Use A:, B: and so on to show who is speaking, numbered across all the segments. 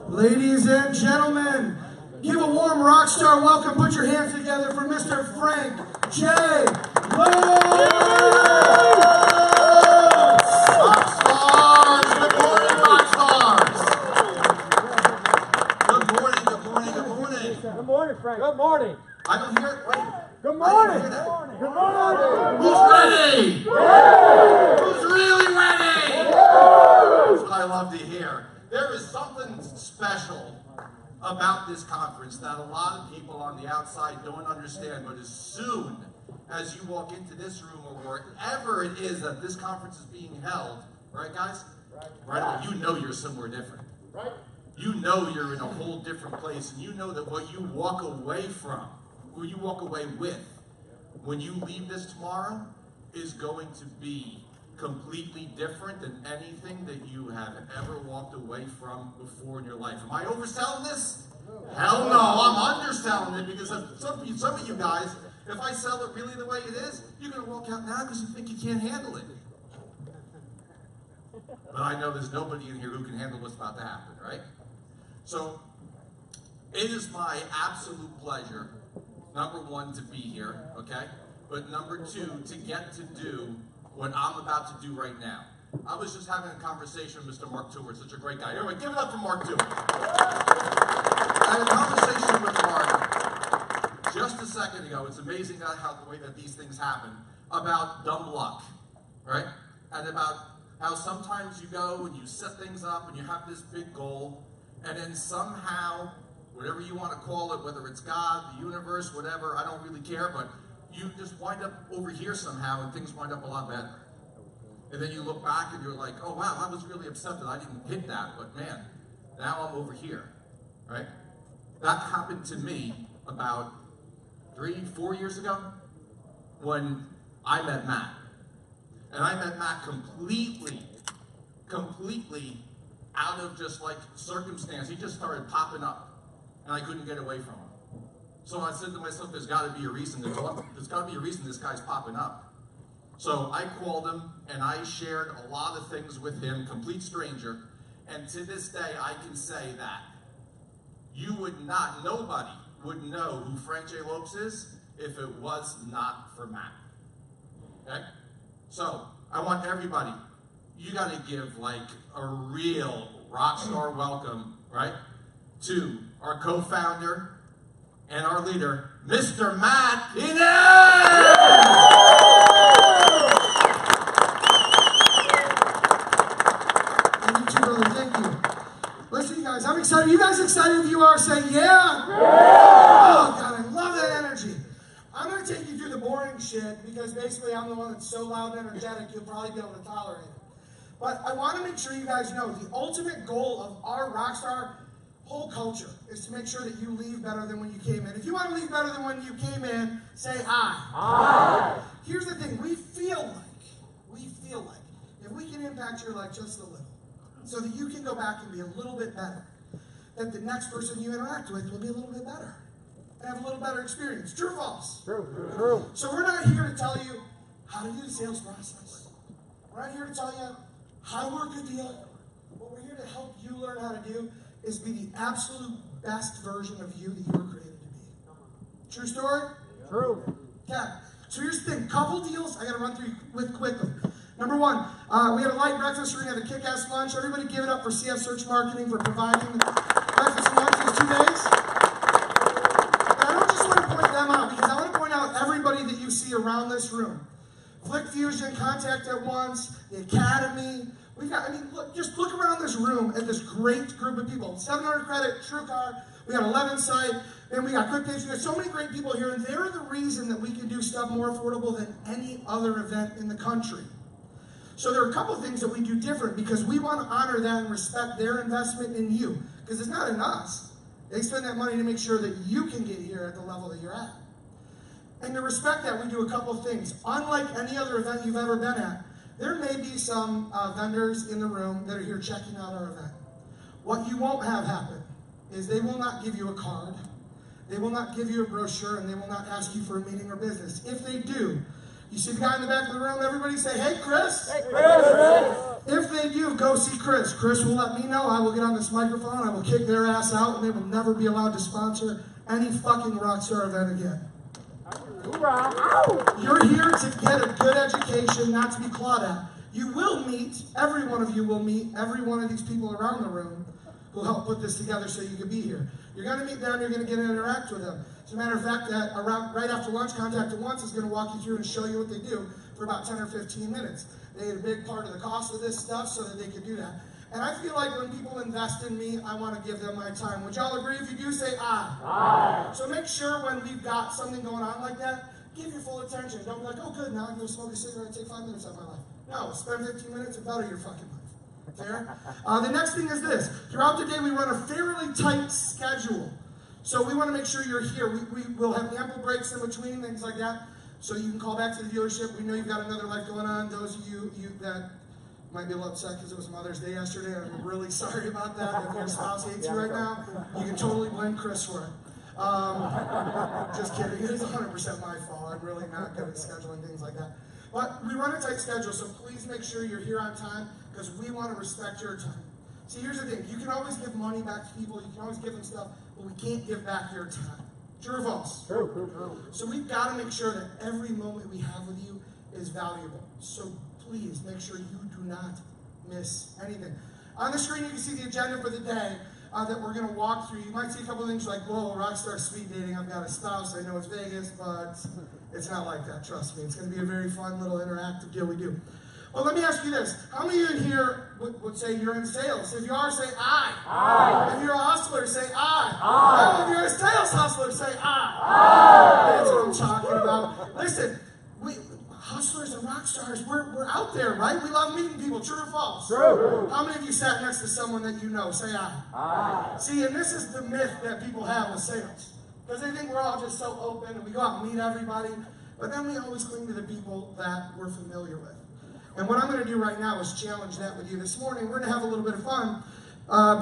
A: Ladies and gentlemen, give a warm Rockstar welcome. Put your hands together for Mr. Frank J.
B: Rockstars! Good morning, Rockstars! Good morning, good morning, good morning.
C: Good morning, Frank. Good morning.
B: I don't hear it. Wait.
C: Good morning.
B: Good morning.
C: Good morning.
B: Who's ready?
C: Yeah.
B: Who's really ready? That's what I love to hear. There is something special about this conference that a lot of people on the outside don't understand, but as soon as you walk into this room or wherever it is that this conference is being held, right guys? Right away, you know you're somewhere different.
C: Right.
B: You know you're in a whole different place, and you know that what you walk away from, what you walk away with, when you leave this tomorrow, is going to be completely different than anything that you have ever walked away from before in your life. Am I overselling this? Hell no, I'm underselling it, because some of you guys, if I sell it really the way it is, you're going to walk out now because you think you can't handle it. But I know there's nobody in here who can handle what's about to happen, right? So, it is my absolute pleasure, number one, to be here, okay? But number two, to get to do what I'm about to do right now. I was just having a conversation with Mr. Mark Tewart, such a great guy. Everybody, give it up for Mark Tewart. I had a conversation with Mark just a second ago. It's amazing how the way that these things happen, about dumb luck, right? And about how sometimes you go and you set things up and you have this big goal, and then somehow, whatever you want to call it, whether it's God, the universe, whatever, I don't really care, but you just wind up over here somehow and things wind up a lot better. And then you look back and you're like, oh wow, I was really upset that I didn't hit that, but man, now I'm over here, right? That happened to me about 3-4 years ago when I met Matt. And I met Matt completely out of just like circumstance. He just started popping up and I couldn't get away from him. So I said to myself, there's got to be a reason. There's got to be a reason this guy's popping up. So I called him and I shared a lot of things with him, complete stranger. And to this day, I can say that nobody would know who Frank J. Lopes is if it was not for Matt. Okay? So I want everybody, you got to give like a real rock star welcome, right, to our co-founder and our leader, Mr. Matt Koenig!
A: Thank you, brother. Thank you. Listen, you guys, I'm excited. You guys excited? If you are, say yeah. Yeah. Oh, God, I love that energy. I'm going to take you through the boring shit because basically I'm the one that's so loud and energetic you'll probably be able to tolerate it. But I want to make sure you guys know the ultimate goal of our Rockstar whole culture is to make sure that you leave better than when you came in. If you want to leave better than when you came in, say aye. Aye. Here's the thing, we feel like if we can impact your life just a little, so that you can go back and be a little bit better, that the next person you interact with will be a little bit better and have a little better experience. True or false? True. True. So we're not here to tell you how to do the sales process. We're not here to tell you how to work a deal. What we're here to help you learn how to do is be the absolute best version of you that you were created to be. True story? True. Okay. So here's the thing. Couple deals I got to run through with quickly. Number one, we had a light breakfast. We're going to have a kick-ass lunch. Everybody give it up for CF Search Marketing for providing breakfast and lunch these 2 days. this room. Flick Fusion, Contact at Once, the Academy. We've got, I mean, look, just look around this room at this great group of people. 700 credit, TrueCar, we got 11 site, and we got QuickPage. We got so many great people here, and they're the reason that we can do stuff more affordable than any other event in the country. So there are a couple of things that we do different because we want to honor that and respect their investment in you. Because it's not in us. They spend that money to make sure that you can get here at the level that you're at. And to respect that, we do a couple of things. Unlike any other event you've ever been at, there may be some vendors in the room that are here checking out our event. What you won't have happen is they will not give you a card, they will not give you a brochure, and they will not ask you for a meeting or business. If they do, you see the guy in the back of the room, everybody say, "Hey, Chris."
C: Hey, Chris.
A: If they do, go see Chris. Chris will let me know. I will get on this microphone, I will kick their ass out, and they will never be allowed to sponsor any fucking Rockstar event again.
C: Hoorah.
A: You're here to get a good education, not to be clawed at. You will meet, every one of you will meet every one of these people around the room who helped put this together so you could be here. You're going to meet them, you're going to get to interact with them. As a matter of fact, right after lunch, Contact at Once is going to walk you through and show you what they do for about 10 or 15 minutes. They had a big part of the cost of this stuff so that they could do that. And I feel like when people invest in me, I want to give them my time. Would y'all agree? If you do, say aye.
C: Aye.
A: So make sure when we've got something going on like that, give your full attention. Don't be like, oh good, now I can go smoke a cigarette and take 5 minutes out of my life. No, spend 15 minutes and better your fucking life. Fair? The next thing is this. Throughout the day, we run a fairly tight schedule. So we want to make sure you're here. We will have ample breaks in between, things like that. So you can call back to the dealership. We know you've got another life going on. Those of you that might be a little upset because it was Mother's Day yesterday. I'm really sorry about that. If your spouse hates you right now, you can totally blame Chris for it. Just kidding. It is 100% my fault. I'm really not good at scheduling things like that. But we run a tight schedule, so please make sure you're here on time because we want to respect your time. See, here's the thing. You can always give money back to people. You can always give them stuff, but we can't give back your time. True or false?
C: True.
A: So we've got to make sure that every moment we have with you is valuable. So please make sure you do not miss anything. On the screen, you can see the agenda for the day that we're going to walk through. You might see a couple of things like, whoa, Rockstar speed dating. I've got a spouse. I know it's Vegas, but it's not like that. Trust me. It's going to be a very fun little interactive deal we do. Well, let me ask you this. How many of you in here would say you're in sales? If you are, say aye.
C: Aye.
A: If you're a hustler, say aye.
C: Aye.
A: If you're a sales hustler, say aye.
C: Aye.
A: That's what I'm talking about. Listen, hustlers and rock stars, we're out there, right? We love meeting people. True or false?
C: True.
A: How many of you sat next to someone that you know? Say aye.
C: Aye.
A: See, and this is the myth that people have with sales. Because they think we're all just so open and we go out and meet everybody. But then we always cling to the people that we're familiar with. And what I'm going to do right now is challenge that with you. This morning, we're going to have a little bit of fun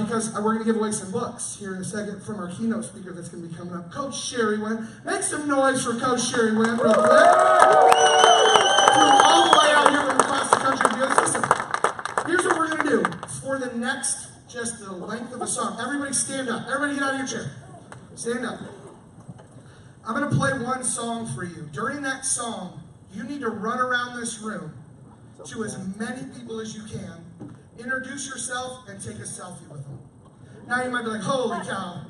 A: because we're going to give away some books here in a second from our keynote speaker that's going to be coming up, Coach Sherry Wynn. Make some noise for Coach Sherry Wynn real quick. All the way out here from across the country to do this. Listen, here's what we're going to do. For the next, just the length of a song, everybody stand up. Everybody get out of your chair. Stand up. I'm going to play one song for you. During that song, you need to run around this room to as many people as you can, introduce yourself, and take a selfie with them. Now you might be like, holy cow.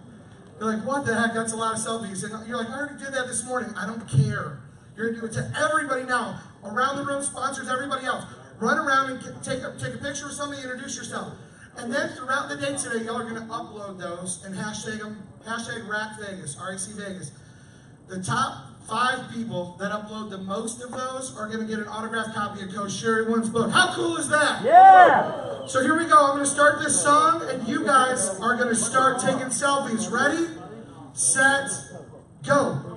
A: You're like, what the heck, that's a lot of selfies. And you're like, I already did that this morning. I don't care. You're going to do it to everybody now. Around the room, sponsors, everybody else. Run around and take a picture with somebody, introduce yourself. And then throughout the day today, y'all are going to upload those and hashtag them, hashtag RACVegas, R-A-C Vegas. The top 5 people that upload the most of those are going to get an autographed copy of Coach Sherry Wynn's book. How cool is that?
C: Yeah.
A: So here we go. I'm going to start this song, and you guys are going to start taking selfies. Ready, set, go.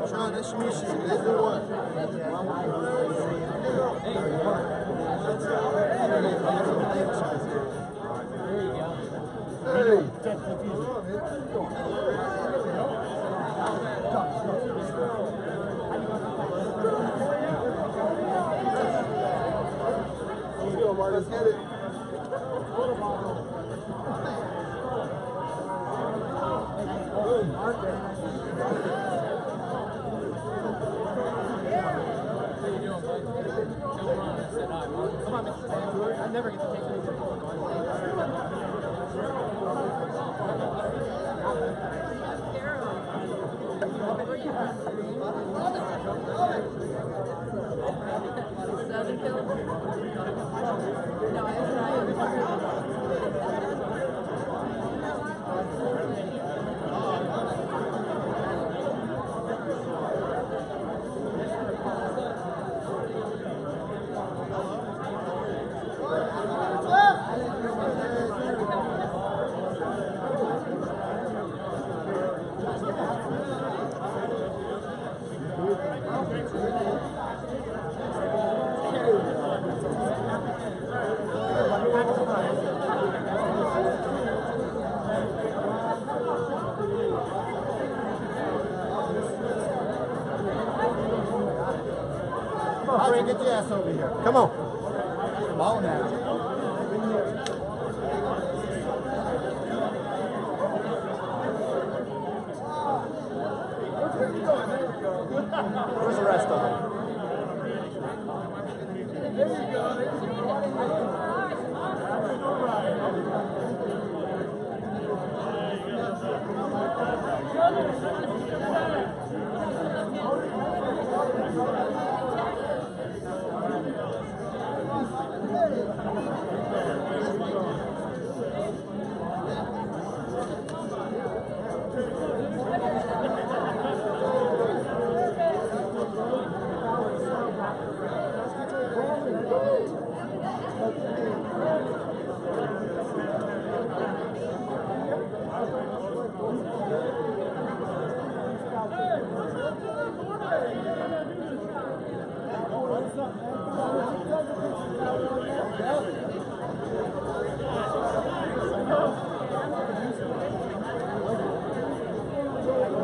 D: Sean, nice to meet you. Let's do one. Let's get it. Come on, Frank, get your ass over here. Come on. Ball now. Where's the rest of them? There you go.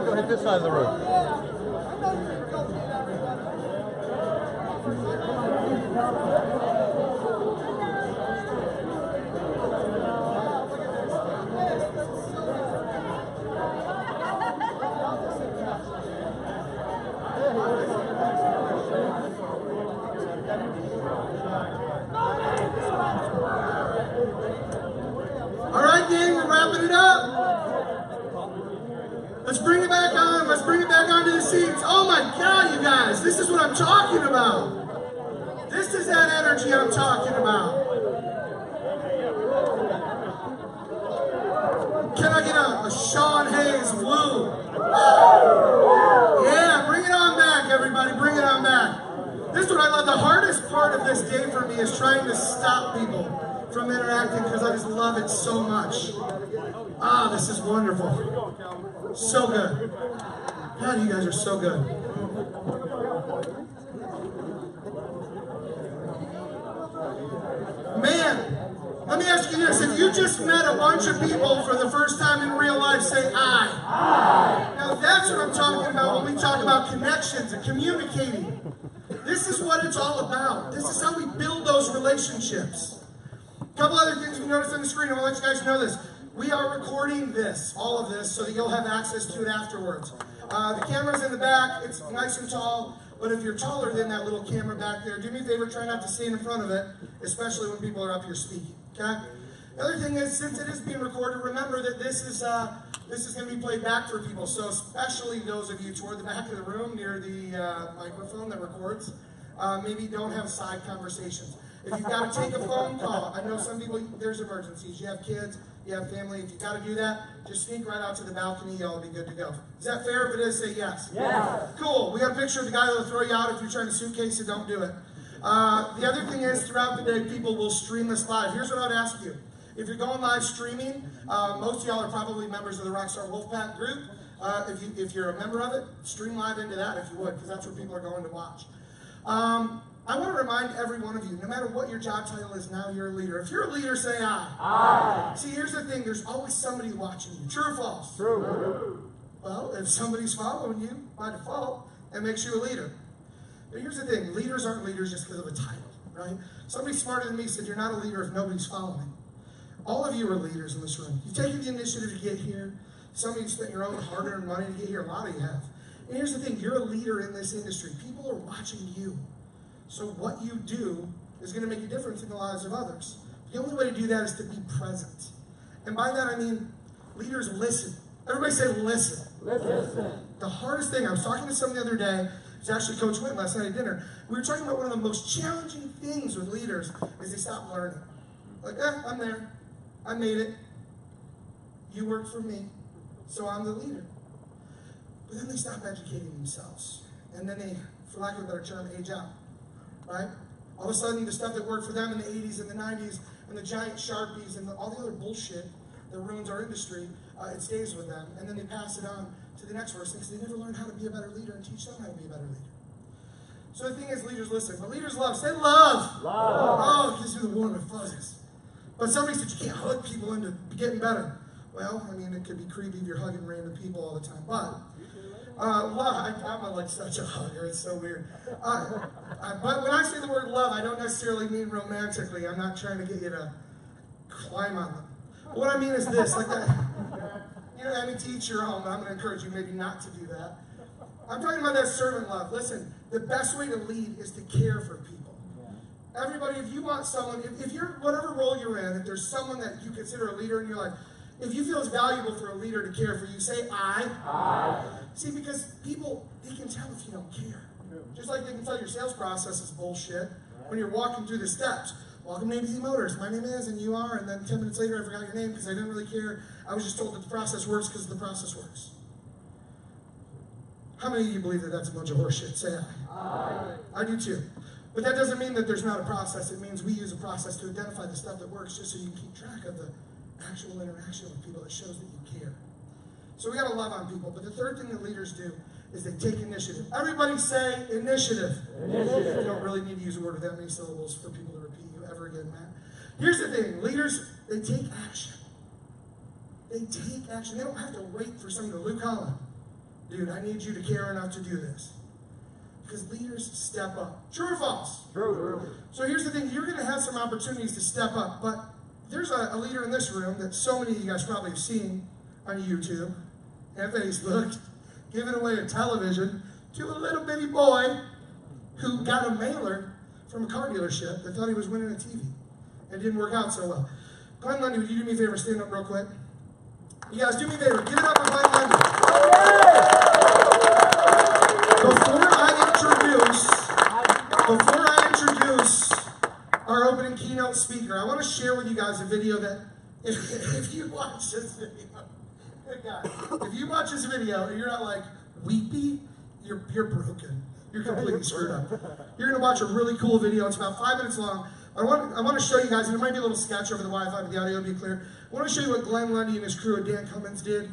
D: Go hit this side of the room.
A: All right, gang, we're wrapping it up. Let's bring it back on. Let's bring it back onto the seats. Oh my God, you guys, this is what I'm talking about. This is that energy I'm talking about. Can I get a Sean Hayes woo? Yeah, bring it on back, everybody. Bring it on back. This is what I love. The hardest part of this day for me is trying to stop people from interacting because I just love it so much. Ah, this is wonderful. So good. God, you guys are so good. Man, let me ask you this. If you just met a bunch of people for the first time in real life, say I. Aye. Now that's what I'm talking about when we talk about connections and communicating. This is what it's all about. This is how we build those relationships. A couple other things we noticed on the screen. I want to let you guys know this. We are recording this, all of this, so that you'll have access to it afterwards. The camera's in the back. It's nice and tall. But if you're taller than that little camera back there, do me a favor, try not to stand in front of it, especially when people are up here speaking, okay? The other thing is, since it is being recorded, remember that this is going to be played back for people, so especially those of you toward the back of the room near the microphone that records, maybe don't have side conversations. If you've got to take a phone call, I know some people, there's emergencies, you have kids, you have family, if you've got to do that, just sneak right out to the balcony, y'all will be good to go. Is that fair? If it is, say yes.
C: Yes.
A: Cool. We got a picture of the guy that'll throw you out if you're trying to suitcase it, don't do it. The other thing is, throughout the day, people will stream this live. Here's what I'd ask you. If you're going live streaming, most of y'all are probably members of the Rockstar Wolfpack group. If you're a member of it, stream live into that if you would, because that's where people are going to watch. I want to remind every one of you, no matter what your job title is, now you're a leader. If you're a leader, say aye.
C: Aye.
A: See, here's the thing. There's always somebody watching you. True or false?
C: True.
A: Well, if somebody's following you, by default, that makes you a leader. But here's the thing. Leaders aren't leaders just because of a title, right? Somebody smarter than me said you're not a leader if nobody's following. All of you are leaders in this room. You've taken the initiative to get here. Some of you spent your own hard-earned money to get here. A lot of you have. And here's the thing. You're a leader in this industry. People are watching you. So what you do is going to make a difference in the lives of others. The only way to do that is to be present. And by that I mean leaders listen. Everybody say listen.
C: Listen.
A: The hardest thing, I was talking to someone the other day, it was actually Coach Wynn last night at dinner. We were talking about one of the most challenging things with leaders is they stop learning. Like, I'm there. I made it. You work for me, so I'm the leader. But then they stop educating themselves. And then they, for lack of a better term, age out. Right? All of a sudden, the stuff that worked for them in the 80s and the 90s, and the giant Sharpies and all the other bullshit that ruins our industry, it stays with them. And then they pass it on to the next person because they never learned how to be a better leader and teach them how to be a better leader. So the thing is, leaders listen. But leaders love. Say love.
C: Love.
A: Oh, it gives you the warm and fuzzies. But somebody said you can't hug people into getting better. Well, I mean, it could be creepy if you're hugging random people all the time. But love, I'm like such a hugger. It's so weird. But when I say the word love, I don't necessarily mean romantically. I'm not trying to get you to climb on them. What I mean is this, like that. You know, any teacher home, I'm going to encourage you maybe not to do that. I'm talking about that servant love. Listen, the best way to lead is to care for people. Everybody, if you want someone, if you're, whatever role you're in, if there's someone that you consider a leader in your life, if you feel it's valuable for a leader to care for you, say I.
C: I.
A: See, because people, they can tell if you don't care. Just like they can tell your sales process is bullshit when you're walking through the steps. Welcome to ABC Motors. My name is, and you are, and then 10 minutes later I forgot your name because I didn't really care. I was just told that the process works because the process works. How many of you believe that that's a bunch of horseshit? Say I. I do too. But that doesn't mean that there's not a process. It means we use a process to identify the stuff that works just so you can keep track of the actual interaction with people that shows that you care. So we got to love on people. But the third thing that leaders do is they take initiative. Everybody say initiative.
C: Initiative.
A: You don't really need to use a word with that many syllables for people to repeat you ever again, Matt. Here's the thing. Leaders, they take action. They take action. They don't have to wait for someone to Luke Holland. Dude, I need you to care enough to do this. Because leaders step up. True or false?
C: True.
A: So here's the thing. You're going to have some opportunities to step up. But there's a leader in this room that so many of you guys probably have seen on YouTube and Facebook giving away a television to a little bitty boy who got a mailer from a car dealership that thought he was winning a TV. And it didn't work out so well. Glenn Lundy, would you do me a favor? Stand up real quick. You guys, do me a favor. Give it up for Glenn Lundy. Before I introduce our opening keynote speaker, I want to share with you guys a video that, if you watch this video, good God, if you watch this video and you're not like weepy, you're broken. You're completely screwed up. You're going to watch a really cool video. It's about 5 minutes long. I want to show you guys, and it might be a little sketch over the Wi-Fi, but the audio will be clear. I want to show you what Glenn Lundy and his crew at Dan Cummins did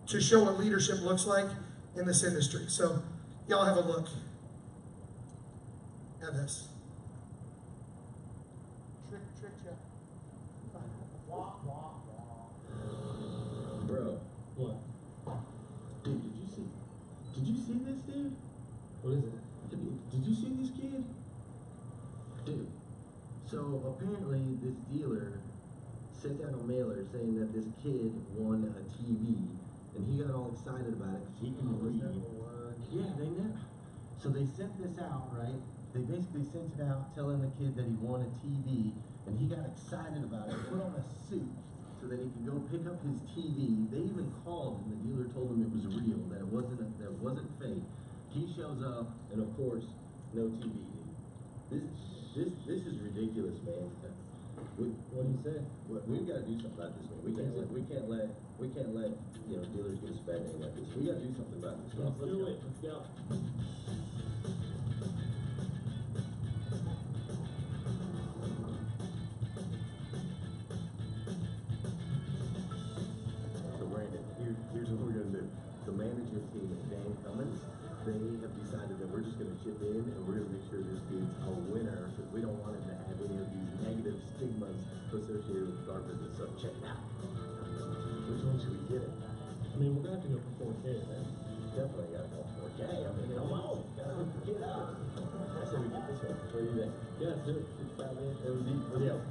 A: to show what leadership looks like in this industry. So, y'all have a look at this. Trick, yeah.
E: Bro, what? Dude, did you see this, dude? What is it? Did you see this kid? Dude, so apparently this dealer sent out a mailer saying that this kid won a TV, and he got all excited about it because he can read. Yeah, they never. So they sent this out, right? They basically sent it out telling the kid that he won a TV, and he got excited about it, put on a suit so that he could go pick up his TV. They even called, and the dealer told him it was real, that it wasn't fake. He shows up, and of course, no TV. This is ridiculous, man. What do you say? We've got to do something about this, man. We can't let dealers get spending like this. We got to do something about this. Let's do it. Let's go. So Brandon, here's what we're gonna do. The management team at Dan Cummins, they have decided that we're just gonna chip in and we're gonna make sure this kid's a winner because we don't want him to have any of these negative stigmas associated with our business. So check it out. Which one should we get it?
F: I mean, we're gonna have to go for 4K, man.
E: Definitely gotta go 4K. I mean, come on, gotta hook the kid up. I say we get this one. What do you think?
F: Yeah, let's do it. It's about it.
E: It was easy.
F: Yeah.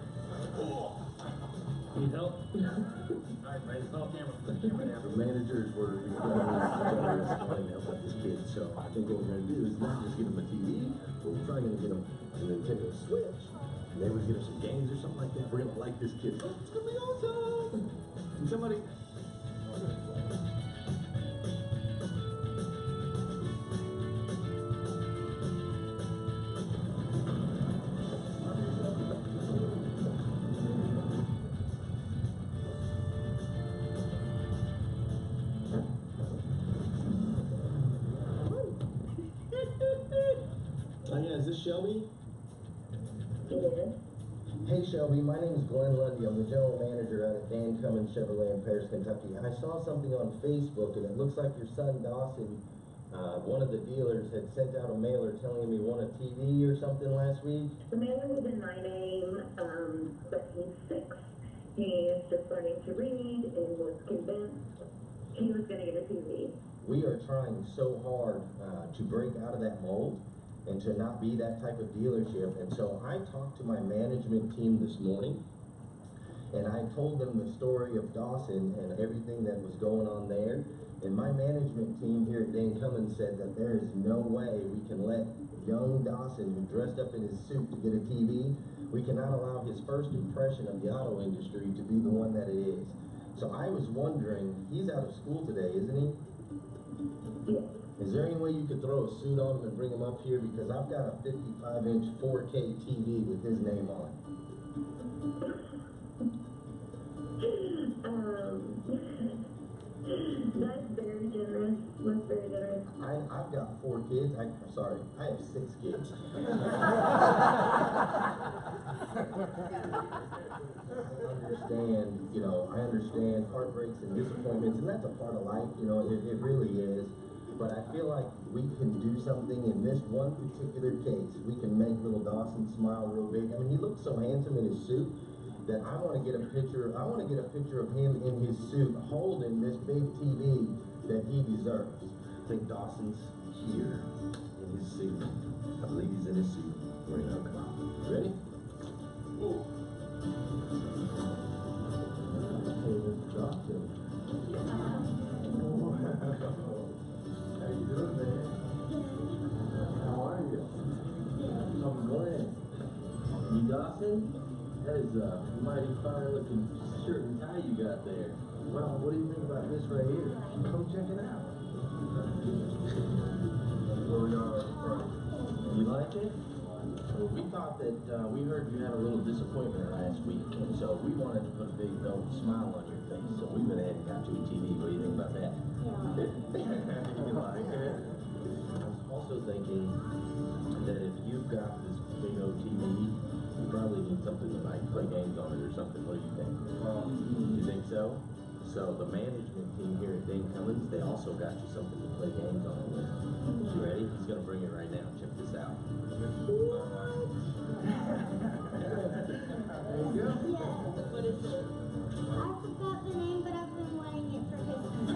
F: Need help? Alright, right, it's all camera.
E: The managers were generous and help out this kid. So I think what we're gonna do is not just get him a TV, but we're probably gonna get him a Nintendo Switch. Maybe we get her some games or something like that. We're gonna like this kid. Oh, it's gonna be awesome. Can somebody? Yeah, is this Shelby?
G: Yes.
E: Hey Shelby, my name is Glenn Lundy. I'm the general manager out at Dan Cummins Chevrolet in Paris, Kentucky. I saw something on Facebook and it looks like your son Dawson, one of the dealers, had sent out a mailer telling him he won a TV or something last week.
G: The mailer was in my name, but he's 6. He's just learning to read and was convinced he was going to get a TV.
E: We are trying so hard to break out of that mold and to not be that type of dealership. And so I talked to my management team this morning, and I told them the story of Dawson and everything that was going on there. And my management team here at Dan Cummins said that there is no way we can let young Dawson, who dressed up in his suit to get a TV, we cannot allow his first impression of the auto industry to be the one that it is. So I was wondering, he's out of school today, isn't he?
G: Yes.
E: Is there any way you could throw a suit on him and bring him up here? Because I've got a 55-inch 4K TV with his name on it.
G: That's very generous. That's very generous.
E: I've got 4 kids. I have 6 kids. I understand heartbreaks and disappointments, and that's a part of life, it really is. But I feel like we can do something in this one particular case. We can make little Dawson smile real big. I mean, he looks so handsome in his suit that I want to get a picture of him in his suit holding this big TV that he deserves. I think Dawson's here in his suit. I believe he's in his suit. We're gonna come out. Ready? Ooh. Hey, Mr. Dawson. How you doing, man? How are you? I'm Glenn. You Dawson? That is a mighty fine-looking shirt and tie you got there. Well, what do you think about this right here? Come check it out. Where we are. You like it? Well, we thought that we heard you had a little disappointment last week, and so we wanted to put a big smile on your face. So we went ahead and got you a TV. What do you think about that? You like it? I was also thinking that if you've got this big old TV, you probably need something to like play games on it or something. What do you think? You think so? So the management team here at Dan Cummins, they also got you something to play games on with. You ready? He's gonna bring it right now. Check this out. There you go.
H: What is it? I forgot the name, but I've been wanting it for Christmas.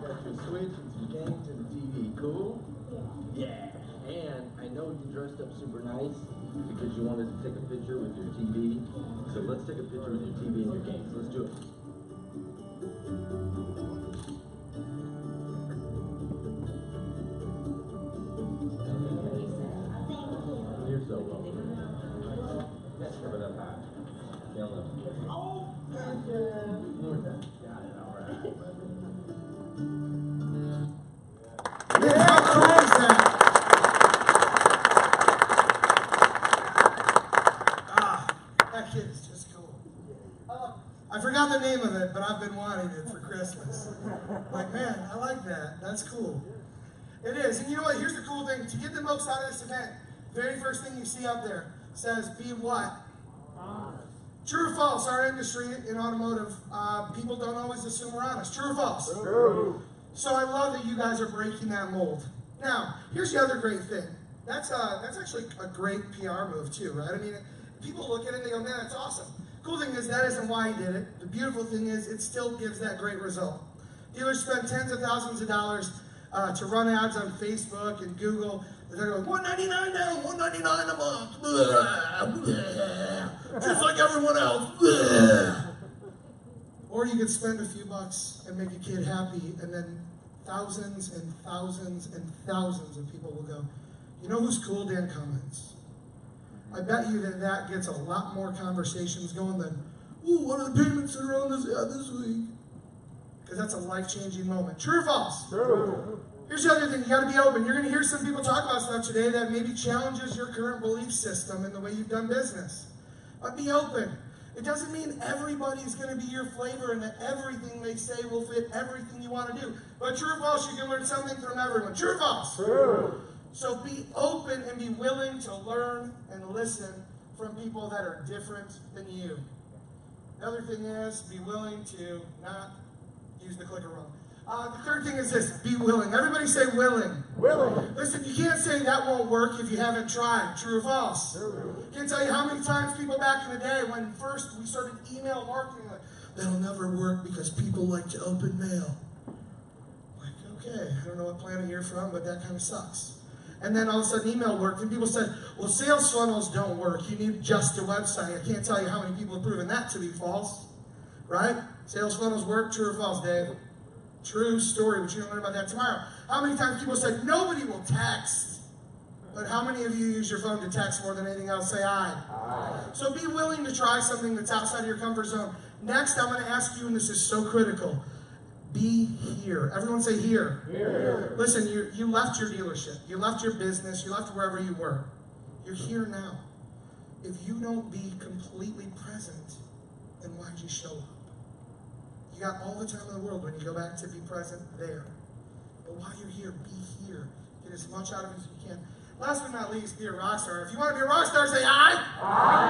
E: Got your Switch and some games and a TV. Cool? Yeah. And I know you dressed up super nice because you wanted to take a picture with your TV. So let's take a picture with your TV and your games. Let's do it. You're so welcome. Let's give it up high. Yellow. Oh! Got it, all right.
A: Yeah, how cool is that? That kid is just cool. I forgot the name of it, but I've been wanting it for Christmas. Like, man, I like that. That's cool. It is. And you know what? Here's the cool thing. To get the most out of this event, very first thing you see up there says, be what? True or false? Our industry in automotive, people don't always assume we're honest. True or false?
D: True.
A: So I love that you guys are breaking that mold. Now, here's the other great thing. That's actually a great PR move too, right? I mean, people look at it and they go, man, that's awesome. Cool thing is that isn't why he did it. The beautiful thing is it still gives that great result. Dealers spend tens of thousands of dollars to run ads on Facebook and Google. They're going, $199 now, $199 a month. Blah, blah, just like everyone else. Blah. Or you could spend a few bucks and make a kid happy and then thousands and thousands and thousands of people will go, you know who's cool? Dan Cummins. I bet you that gets a lot more conversations going than, ooh, what are the payments that are on this week? Because that's a life-changing moment. True or false?
D: True.
A: Here's the other thing, you gotta be open. You're gonna hear some people talk about stuff today that maybe challenges your current belief system and the way you've done business. But be open. It doesn't mean everybody's gonna be your flavor and that everything they say will fit everything you wanna do. But true or false, you can learn something from everyone. True or false?
D: True.
A: So be open and be willing to learn and listen from people that are different than you. The other thing is, be willing to not use the clicker wrong. The third thing is this, be willing. Everybody say willing.
D: Willing.
A: Listen, you can't say that won't work if you haven't tried. True or false?
D: True.
A: I can't tell you how many times people back in the day, when first we started email marketing, like, that'll never work because people like to open mail. Like, okay, I don't know what planet you're from, but that kind of sucks. And then all of a sudden email worked, and people said, well, sales funnels don't work. You need just a website. I can't tell you how many people have proven that to be false. Right? Sales funnels work. True or false, Dave? True story, but you don't learn about that tomorrow. How many times people said, nobody will text. But how many of you use your phone to text more than anything else? Say aye.
D: Aye.
A: So be willing to try something that's outside of your comfort zone. Next, I'm going to ask you, and this is so critical, be here. Everyone say here.
D: Here.
A: Listen, you left your dealership. You left your business. You left wherever you were. You're here now. If you don't be completely present, then why'd you show up? You got all the time in the world when you go back to be present there. But while you're here, be here. Get as much out of it as you can. Last but not least, be a rock star. If you want to be a rock star, say aye. Aye.